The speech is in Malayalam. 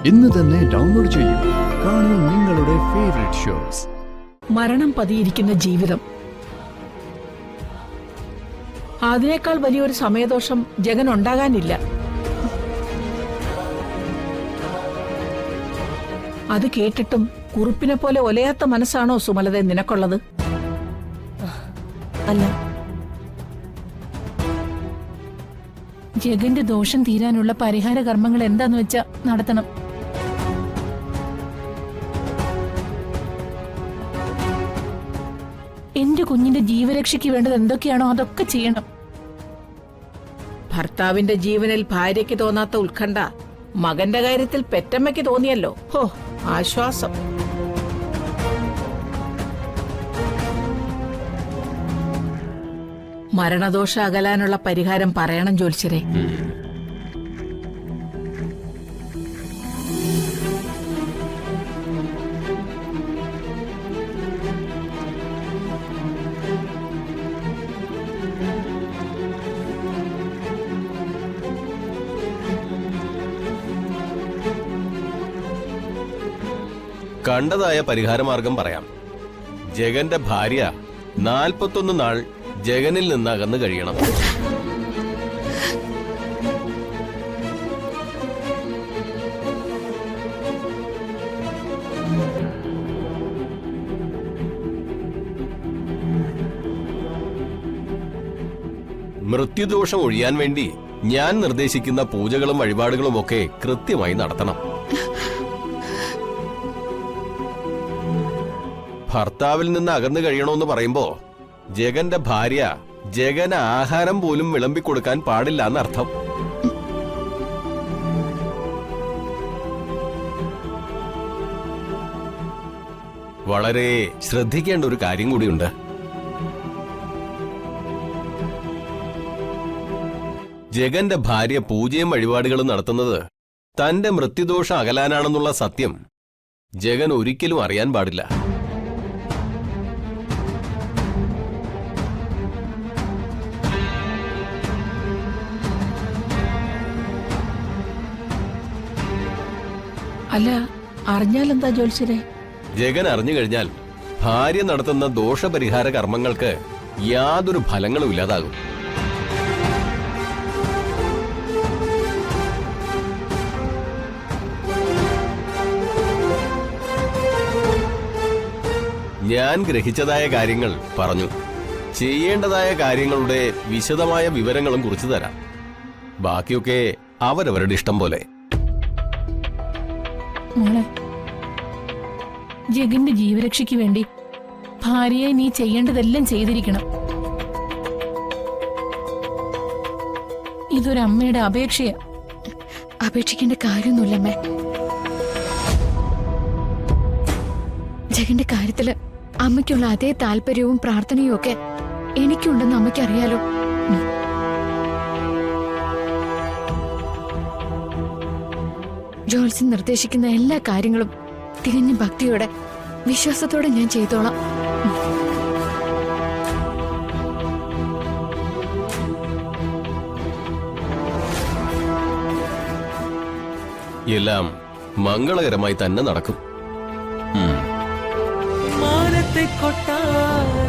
ഇന്ന് തന്നെ ഡൗൺലോഡ് ചെയ്യൂ. കാണൂ നിങ്ങളുടെ ഫേവറേറ്റ് ഷോസ്. മരണം പതിയിരിക്കുന്ന ജീവിതം, അതിനേക്കാൾ വലിയൊരു സമയദോഷം ജഗൻ ഉണ്ടാകാനില്ല. അത് കേട്ടിട്ടും കുറുപ്പിനെ പോലെ ഒലയാത്ത മനസ്സാണോ സുമലത നിനക്കുള്ളത്? അല്ല, ജഗന്റെ ദോഷം തീരാനുള്ള പരിഹാര കർമ്മങ്ങൾ എന്താന്ന് വെച്ചാ നടത്തണം. എന്റെ കുഞ്ഞിന്റെ ജീവരക്ഷയ്ക്ക് വേണ്ടത് എന്തൊക്കെയാണോ അതൊക്കെ ചെയ്യണം. ഭർത്താവിന്റെ ജീവനിൽ ഭാര്യയ്ക്ക് തോന്നാത്ത ഉത്കണ്ഠ മകന്റെ കാര്യത്തിൽ പെറ്റമ്മയ്ക്ക് തോന്നിയല്ലോ. ഹോ, ആശ്വാസം. മരണദോഷം അകലാനുള്ള പരിഹാരം പറയണം ജ്യോത്സ്യരെ. കണ്ടതായ പരിഹാരമാർഗം പറയാം. ജഗന്റെ ഭാര്യ 41 നാൾ ജഗനിൽ നിന്ന് അകന്നു കഴിയണം. മൃത്യുദോഷം ഒഴിയാൻ വേണ്ടി ഞാൻ നിർദ്ദേശിക്കുന്ന പൂജകളും വഴിപാടുകളും ഒക്കെ കൃത്യമായി നടത്തണം. ഭർത്താവിൽ നിന്ന് അകന്നു കഴിയണമെന്ന് പറയുമ്പോ ജഗന്റെ ഭാര്യ ജഗന് ആഹാരം പോലും വിളമ്പിക്കൊടുക്കാൻ പാടില്ല എന്നർത്ഥം. വളരെ ശ്രദ്ധിക്കേണ്ട ഒരു കാര്യം കൂടിയുണ്ട്. ജഗന്റെ ഭാര്യ പൂജയും വഴിപാടുകളും നടത്തുന്നത് തന്റെ മൃത്യുദോഷം അകലാനാണെന്നുള്ള സത്യം ജഗൻ ഒരിക്കലും അറിയാൻ പാടില്ല. അല്ല, അറിഞ്ഞാലെന്താ ജ്യോത്സ്യരെ? ജഗൻ അറിഞ്ഞു കഴിഞ്ഞാൽ ഭാര്യ നടത്തുന്ന ദോഷപരിഹാര കർമ്മങ്ങൾക്ക് യാതൊരു ഫലങ്ങളും ഇല്ലാതാകും. ഞാൻ ഗ്രഹിച്ചതായ കാര്യങ്ങൾ പറഞ്ഞു. ചെയ്യേണ്ടതായ കാര്യങ്ങളുടെ വിശദമായ വിവരങ്ങളും കുറിച്ചു തരാം. ബാക്കിയൊക്കെ അവരവരുടെ ഇഷ്ടം പോലെ. മോളെ, ജഗന്റെ ജീവരക്ഷയ്ക്ക് വേണ്ടി ഭാര്യയെ നീ ചെയ്യേണ്ടതെല്ലാം ചെയ്തിരിക്കണം. ഇതൊരമ്മയുടെ അപേക്ഷയാ. അപേക്ഷിക്കേണ്ട കാര്യമൊന്നുമില്ലമ്മേ. ജഗന്റെ കാര്യത്തില് അമ്മയ്ക്കുള്ള അതേ താല്പര്യവും പ്രാർത്ഥനയും ഒക്കെ എനിക്കുണ്ടെന്ന് അമ്മയ്ക്കറിയാലോ. ജോത്സ്യൻ നിർദ്ദേശിക്കുന്ന എല്ലാ കാര്യങ്ങളും തികഞ്ഞ ഭക്തിയോടെ വിശ്വാസത്തോടെ ഞാൻ ചെയ്തോളാം. എല്ലാം മംഗളകരമായി തന്നെ നടക്കും. മാനത്തെ കൊട്ടാരം